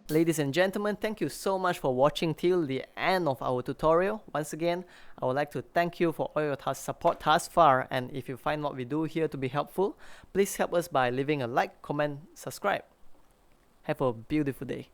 Ladies and gentlemen, thank you so much for watching till the end of our tutorial. Once again, I would like to thank you for all your support thus far, and if you find what we do here to be helpful, please help us by leaving a like, comment, subscribe. Have a beautiful day.